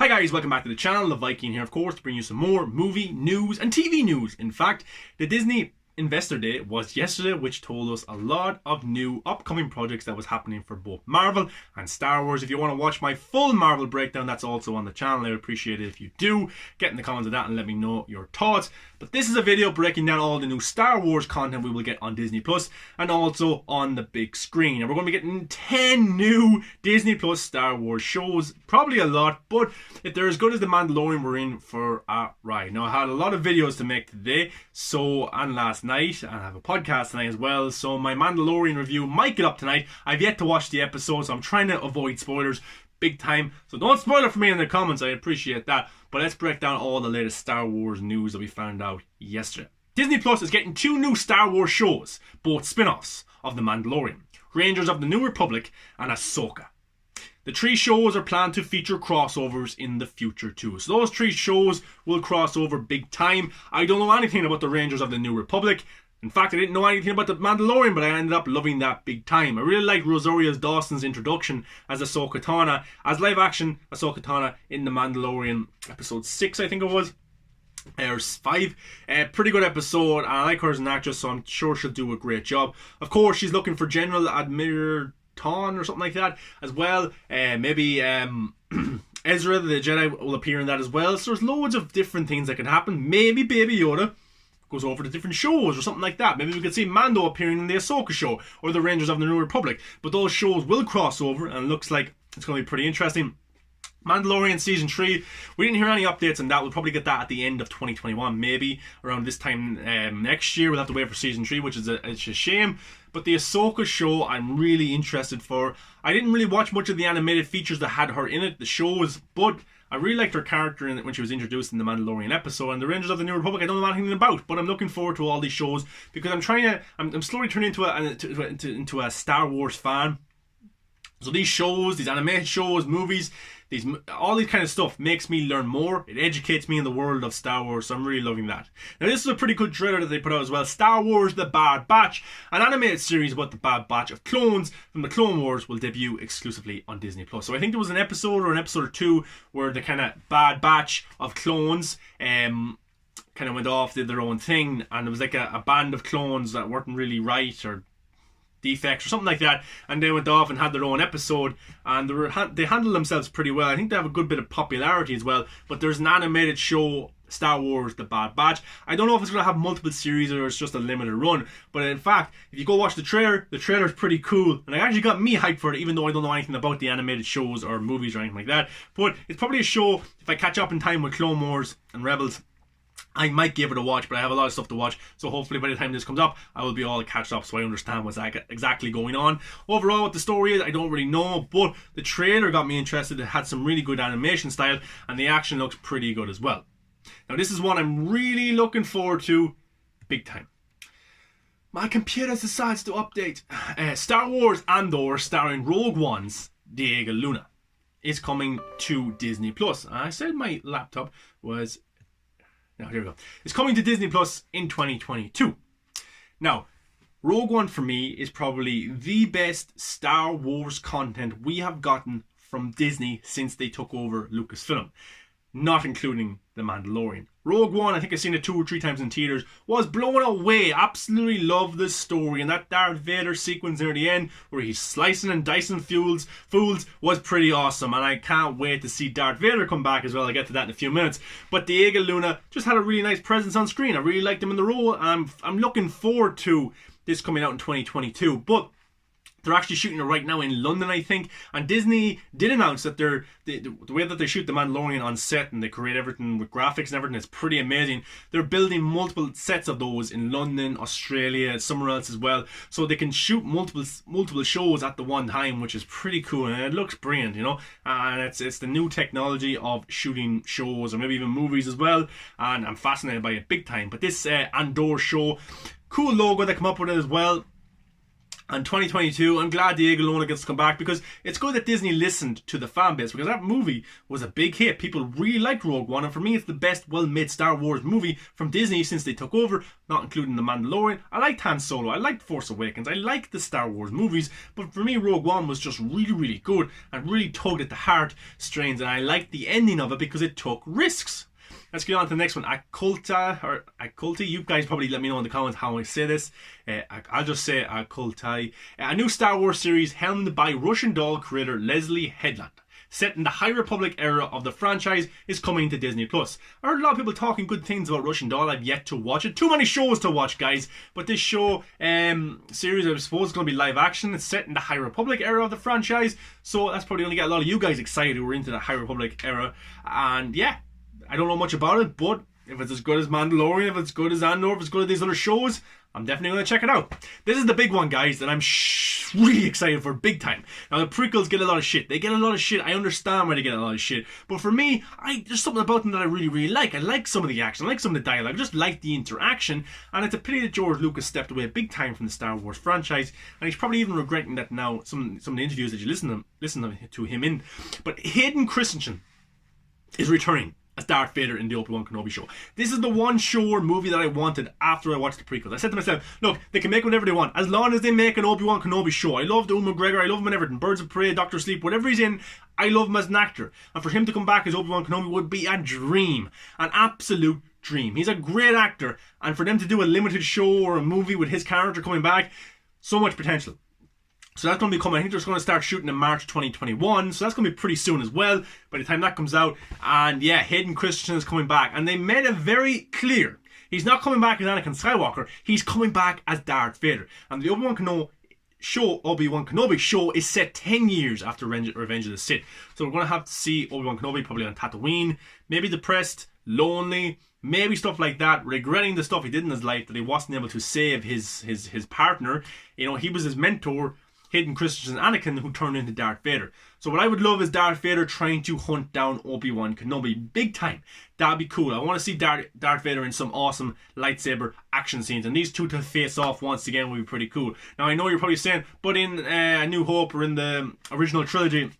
Hi guys, welcome back to the channel. The Viking here, of course, to bring you some more movie news and TV news. In fact, the Disney Investor Day was yesterday, which told us a lot of new upcoming projects that was happening for both Marvel and Star Wars. If you want to watch my full Marvel breakdown, that's also on the channel. I would appreciate it if you do. Get in the comments of that and let me know your thoughts. But this is a video breaking down all the new Star Wars content we will get on Disney Plus and also on the big screen. And we're going to be getting 10 new Disney Plus Star Wars shows. Probably a lot, but if they're as good as The Mandalorian, we're in for a ride. Now, I had a lot of videos to make today, and last night, and I have a podcast tonight as well, so my Mandalorian review might get up tonight. I've yet to watch the episode, so I'm trying to avoid spoilers big time, so don't spoil it for me in the comments. I appreciate that. But let's break down all the latest Star Wars news that we found out yesterday. Disney Plus is getting 2 new Star Wars shows, both spin-offs of The Mandalorian, Rangers of the New Republic and Ahsoka. The 3 shows are planned to feature crossovers in the future too. So those 3 shows will cross over big time. I don't know anything about the Rangers of the New Republic. In fact, I didn't know anything about the Mandalorian, but I ended up loving that big time. I really like Rosario Dawson's introduction as Ahsoka Tano, as live action Ahsoka Tano in The Mandalorian episode 6, I think it was. Or 5. Pretty good episode, and I like her as an actress, so I'm sure she'll do a great job. Of course, she's looking for General Admiral Thrawn or something like that as well. Maybe Ezra the Jedi will appear in that as well. So there's loads of different things that can happen. Maybe Baby Yoda goes over to different shows or something like that. Maybe we could see Mando appearing in the Ahsoka show or the Rangers of the New Republic. But those shows will cross over, and it looks like it's going to be pretty interesting. Mandalorian Season 3, we didn't hear any updates on that. We'll probably get that at the end of 2021, maybe around this time next year. We'll have to wait for Season 3, which is a shame. But the Ahsoka show, I'm really interested for. I didn't really watch much of the animated features that had her in it, the shows, but I really liked her character in it when she was introduced in the Mandalorian episode. And the Rangers of the New Republic, I don't know anything about, but I'm looking forward to all these shows because I'm slowly turning into a Star Wars fan. So these shows, these animated shows, movies, all these kind of stuff makes me learn more. It educates me in the world of Star Wars, so I'm really loving that. Now this is a pretty good trailer that they put out as well. Star Wars The Bad Batch, an animated series about the Bad Batch of clones from the Clone Wars, will debut exclusively on Disney Plus. So I think there was an episode or an 2 where the kind of Bad Batch of clones kind of went off, did their own thing, and it was like a band of clones that weren't really right or defects or something like that, and they went off and had their own episode, and they handled themselves pretty well. I think they have a good bit of popularity as well. But there's an animated show, Star Wars The Bad Batch. I don't know if it's going to have multiple series or it's just a limited run, but in fact, if you go watch the trailer is pretty cool, and it actually got me hyped for it, even though I don't know anything about the animated shows or movies or anything like that. But it's probably a show, if I catch up in time with Clone Wars and Rebels, I might give it a watch, but I have a lot of stuff to watch, so hopefully by the time this comes up, I will be all catched up so I understand what's exactly going on. Overall, what the story is, I don't really know, but the trailer got me interested. It had some really good animation style, and the action looks pretty good as well. Now, this is one I'm really looking forward to big time. My computer decides to update. Star Wars Andor, starring Rogue One's Diego Luna, is coming to Disney Plus. I said my laptop was... Now, here we go. It's coming to Disney Plus in 2022. Now, Rogue One for me is probably the best Star Wars content we have gotten from Disney since they took over Lucasfilm, not including The Mandalorian. Rogue One, I think I've seen it 2 or 3 times in theaters, was blown away. Absolutely love the story, and that Darth Vader sequence near the end where he's slicing and dicing fools was pretty awesome, and I can't wait to see Darth Vader come back as well. I'll get to that in a few minutes. But Diego Luna just had a really nice presence on screen. I really liked him in the role, and I'm looking forward to this coming out in 2022. But they're actually shooting it right now in London, I think. And Disney did announce that the way that they shoot The Mandalorian on set and they create everything with graphics and everything is pretty amazing. They're building multiple sets of those in London, Australia, somewhere else as well. So they can shoot multiple shows at the one time, which is pretty cool. And it looks brilliant, you know. And it's the new technology of shooting shows or maybe even movies as well. And I'm fascinated by it big time. But this Andor show, cool logo they come up with it as well. And 2022, I'm glad Diego Luna gets to come back, because it's good that Disney listened to the fan base, because that movie was a big hit. People really liked Rogue One, and for me it's the best well-made Star Wars movie from Disney since they took over, not including The Mandalorian. I liked Han Solo, I liked Force Awakens, I liked the Star Wars movies, but for me Rogue One was just really, really good and really tugged at the heartstrings, and I liked the ending of it because it took risks. Let's get on to the next one. Occulti. You guys probably let me know in the comments how I say this. I'll just say Occulti. A new Star Wars series helmed by Russian doll creator Leslie Headland, set in the High Republic era of the franchise, is coming to Disney+. I heard a lot of people talking good things about Russian doll. I've yet to watch it. Too many shows to watch, guys. But this show, series, I suppose, is going to be live action. It's set in the High Republic era of the franchise. So that's probably going to get a lot of you guys excited who are into the High Republic era. And yeah, I don't know much about it, but if it's as good as Mandalorian, if it's good as Andor, if it's good as these other shows, I'm definitely going to check it out. This is the big one, guys, that I'm really excited for, big time. Now, the prequels get a lot of shit. They get a lot of shit. I understand why they get a lot of shit. But for me, there's something about them that I really, really like. I like some of the action. I like some of the dialogue. I just like the interaction. And it's a pity that George Lucas stepped away big time from the Star Wars franchise. And he's probably even regretting that now, some of the interviews that you listen to him in. But Hayden Christensen is returning as Darth Vader in the Obi-Wan Kenobi show. This is the one show or movie that I wanted after I watched the prequels. I said to myself, look, they can make whatever they want, as long as they make an Obi-Wan Kenobi show. I loved Ewan McGregor, I love him in everything. Birds of Prey, Doctor Sleep, whatever he's in, I love him as an actor. And for him to come back as Obi-Wan Kenobi would be a dream. An absolute dream. He's a great actor, and for them to do a limited show or a movie with his character coming back, so much potential. So that's going to be coming. I think they're just going to start shooting in March 2021. So that's going to be pretty soon as well, by the time that comes out. And yeah, Hayden Christensen is coming back. And they made it very clear. He's not coming back as Anakin Skywalker. He's coming back as Darth Vader. And the Obi-Wan Kenobi show is set 10 years after Revenge of the Sith. So we're going to have to see Obi-Wan Kenobi probably on Tatooine. Maybe depressed, lonely, maybe stuff like that, regretting the stuff he did in his life, that he wasn't able to save his partner. You know, he was his mentor, Hayden Christensen Anakin, who turned into Darth Vader. So what I would love is Darth Vader trying to hunt down Obi-Wan Kenobi big time. That'd be cool. I want to see Darth Vader in some awesome lightsaber action scenes, and these two to face off once again would be pretty cool. Now I know you're probably saying, but in A New Hope or in the original trilogy,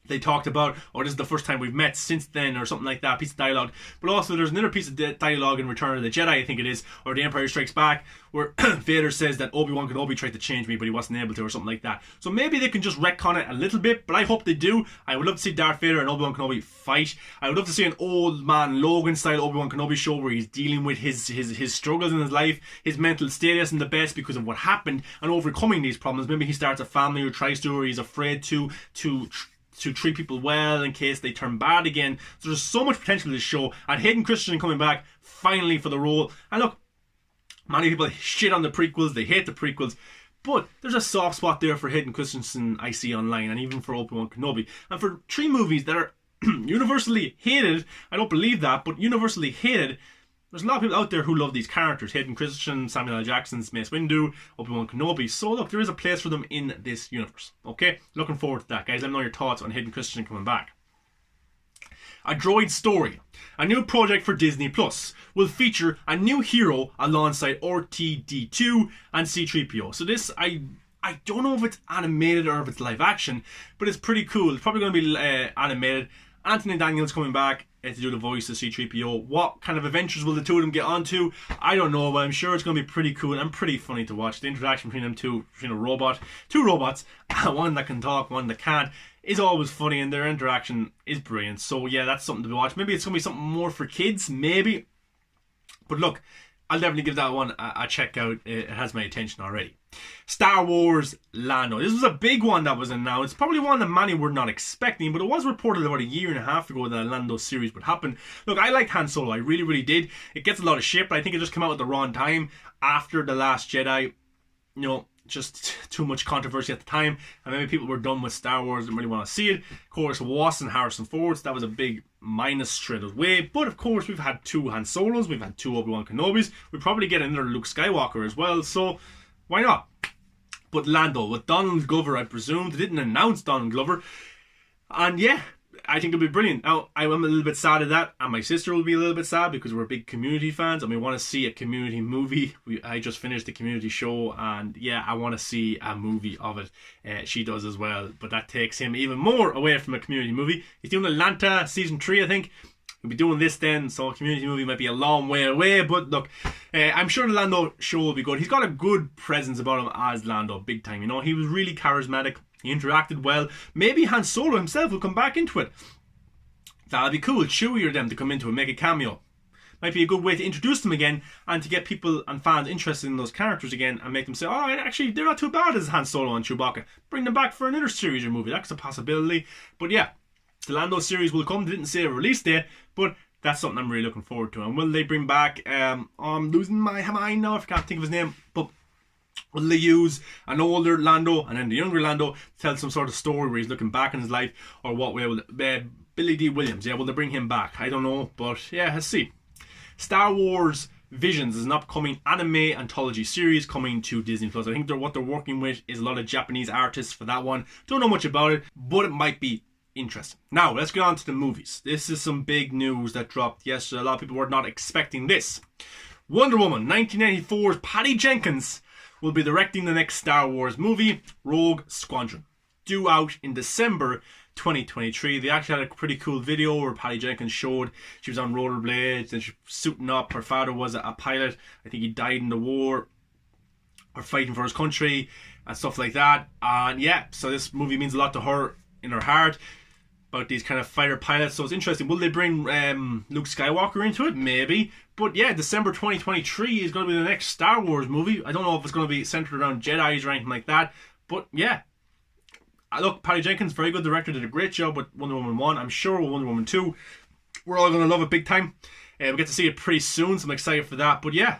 they talked about, oh, this is the first time we've met since then, or something like that, piece of dialogue. But also there's another piece of dialogue in Return of the Jedi, I think it is, or The Empire Strikes Back, where Vader says that Obi-Wan Kenobi tried to change me, but he wasn't able to, or something like that. So maybe they can just retcon it a little bit, but I hope they do. I would love to see Darth Vader and Obi-Wan Kenobi fight. I would love to see an old man Logan style Obi-Wan Kenobi show where he's dealing with his struggles in his life. His mental state isn't the best because of what happened, and overcoming these problems. Maybe he starts a family or tries to, or he's afraid to treat people well in case they turn bad again. So there's so much potential to this show, and Hayden Christensen coming back finally for the role. And look, many people shit on the prequels, they hate the prequels, but there's a soft spot there for Hayden Christensen I see online, and even for Obi-Wan Kenobi. And for 3 movies that are universally hated, I don't believe that, but universally hated, there's a lot of people out there who love these characters. Hayden Christensen, Samuel L. Jackson's Mace Windu, Obi-Wan Kenobi. So look, there is a place for them in this universe. Okay? Looking forward to that, guys. Let me know your thoughts on Hayden Christensen coming back. A Droid Story. A new project for Disney Plus will feature a new hero alongside R2-D2 and C-3PO. So this, I don't know if it's animated or if it's live action, but it's pretty cool. It's probably going to be animated. Anthony Daniels coming back to do the voice of C-3PO. What kind of adventures will the two of them get onto? I don't know, but I'm sure it's going to be pretty cool and pretty funny to watch. The interaction between them two, between two robots, one that can talk, one that can't, is always funny, and their interaction is brilliant. So yeah, that's something to watch. Maybe it's going to be something more for kids, maybe. But look, I'll definitely give that one a check out. It has my attention already. Star Wars Lando. This was a big one that was announced. Probably one that many were not expecting, but it was reported about a year and a half ago that a Lando series would happen. Look, I liked Han Solo. I really, really did. It gets a lot of shit, but I think it just came out at the wrong time after The Last Jedi. You know, just too much controversy at the time, and maybe people were done with Star Wars, didn't really want to see it. Of course, wasn't Harrison Ford, so that was a big minus straight away. But of course, we've had 2 Han Solos, we've had 2 Obi-Wan Kenobis, we'll probably get another Luke Skywalker as well, so why not? But Lando, with Donald Glover, I presume. They didn't announce Donald Glover. And yeah, I think it'll be brilliant. Now, I'm a little bit sad at that, and my sister will be a little bit sad because we're big Community fans and we want to see a Community movie. I just finished the Community show, and yeah, I want to see a movie of it. She does as well, but that takes him even more away from a Community movie. He's doing Atlanta season 3, I think. We'll be doing this then, so a Community movie might be a long way away, but look, I'm sure the Lando show will be good. He's got a good presence about him as Lando, big time, you know. He was really charismatic, he interacted well. Maybe Han Solo himself will come back into it. That'll be cool. Chewie or them to come into it, make a cameo. Might be a good way to introduce them again and to get people and fans interested in those characters again and make them say, oh, actually, they're not too bad as Han Solo and Chewbacca. Bring them back for another series or movie. That's a possibility. But yeah, the Lando series will come. They didn't say a release date, but that's something I'm really looking forward to. And will they bring back, I'm losing my mind now, I can't think of his name, but will they use an older Lando and then the younger Lando to tell some sort of story where he's looking back in his life, or what way will Billy D. Williams, yeah, will they bring him back? I don't know, but yeah, let's see. Star Wars Visions is an upcoming anime anthology series coming to Disney Plus. I think what they're working with is a lot of Japanese artists for that one. Don't know much about it, but it might be interesting. Now, let's get on to the movies. This is some big news that dropped yesterday. A lot of people were not expecting this. Wonder Woman 1984's Patty Jenkins will be directing the next Star Wars movie, Rogue Squadron, due out in December 2023. They actually had a pretty cool video where Patty Jenkins showed she was on rollerblades and she was suiting up. Her father was a pilot. I think he died in the war or fighting for his country and stuff like that. And yeah, so this movie means a lot to her in her heart about these kind of fighter pilots. So it's interesting. Will they bring Luke Skywalker into it? Maybe. But yeah, December 2023 is going to be the next Star Wars movie. I don't know if it's going to be centered around Jedis or anything like that. But yeah. Look, Patty Jenkins, very good director, did a great job with Wonder Woman 1. I'm sure with Wonder Woman 2, we're all going to love it big time. We get to see it pretty soon, so I'm excited for that. But yeah,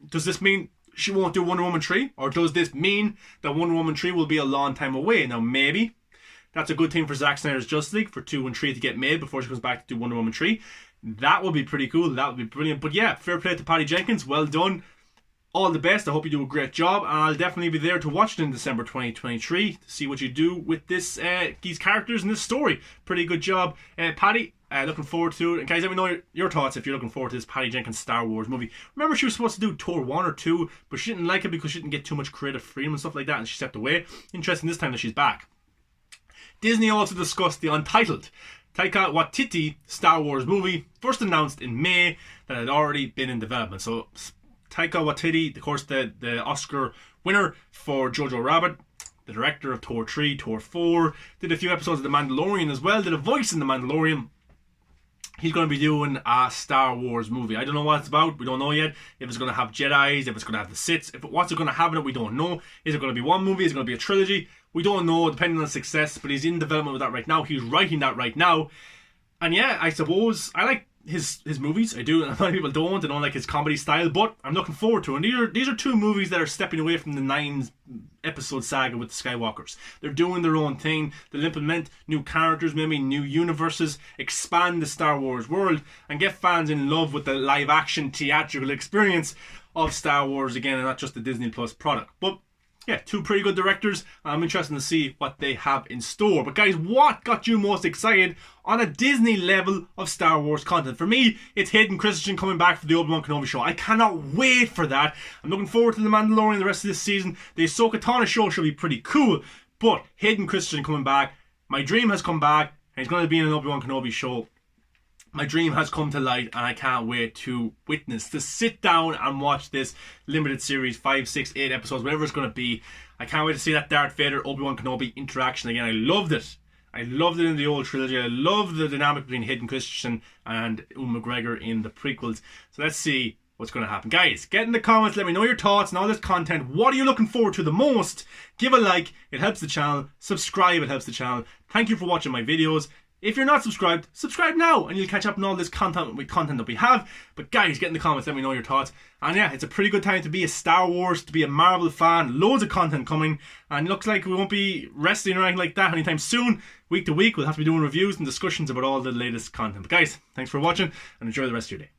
does this mean she won't do Wonder Woman 3? Or does this mean that Wonder Woman 3 will be a long time away? Now, maybe. That's a good thing for Zack Snyder's Justice League, for 2 and 3 to get made before she comes back to do Wonder Woman 3. That would be pretty cool. That would be brilliant. But yeah, fair play to Patty Jenkins. Well done. All the best. I hope you do a great job, and I'll definitely be there to watch it in December 2023 to see what you do with this these characters in this story. Pretty good job, Patty. Looking forward to it. And guys, let me know your thoughts if you're looking forward to this Patty Jenkins Star Wars movie. Remember, she was supposed to do Tour 1 or 2, but she didn't like it because she didn't get too much creative freedom and stuff like that, and she stepped away. Interesting this time that she's back. Disney also discussed the untitled Taika Waititi Star Wars movie, first announced in May, that had already been in development. So Taika Waititi, of course, the Oscar winner for Jojo Rabbit, the director of Tour 3, Tour 4, did a few episodes of The Mandalorian as well, did a voice in The Mandalorian. He's going to be doing a Star Wars movie. I don't know what it's about. We don't know yet. If it's going to have Jedis, if it's going to have the Siths, what's it going to have in it, we don't know. Is it going to be one movie? Is it going to be a trilogy? We don't know, depending on success, but he's in development with that right now. He's writing that right now. And yeah, I suppose I like his movies. I do, and a lot of people don't. They don't like his comedy style, but I'm looking forward to it. And these are 2 movies that are stepping away from the 9-episode saga with the Skywalkers. They're doing their own thing. They'll implement new characters, maybe new universes, expand the Star Wars world, and get fans in love with the live-action theatrical experience of Star Wars again, and not just the Disney Plus product. But yeah, 2 pretty good directors. I'm interested to see what they have in store. But guys, what got you most excited on a Disney level of Star Wars content? For me, it's Hayden Christensen coming back for the Obi-Wan Kenobi show. I cannot wait for that. I'm looking forward to The Mandalorian the rest of this season. The Ahsoka Tano show should be pretty cool. But Hayden Christensen coming back. My dream has come back, and he's going to be in an Obi-Wan Kenobi show. My dream has come to light, and I can't wait to sit down and watch this limited series, 5, 6, 8 episodes, whatever it's going to be. I can't wait to see that Darth Vader, Obi-Wan Kenobi interaction again. I loved it. I loved it in the old trilogy. I love the dynamic between Hayden Christensen and Ewan McGregor in the prequels. So let's see what's going to happen. Guys, get in the comments. Let me know your thoughts on all this content. What are you looking forward to the most? Give a like. It helps the channel. Subscribe. It helps the channel. Thank you for watching my videos. If you're not subscribed, subscribe now and you'll catch up on all this content that we have. But guys, get in the comments, let me know your thoughts. And yeah, it's a pretty good time to be a Star Wars, to be a Marvel fan. Loads of content coming, and it looks like we won't be resting or anything like that anytime soon. Week to week, we'll have to be doing reviews and discussions about all the latest content. But guys, thanks for watching and enjoy the rest of your day.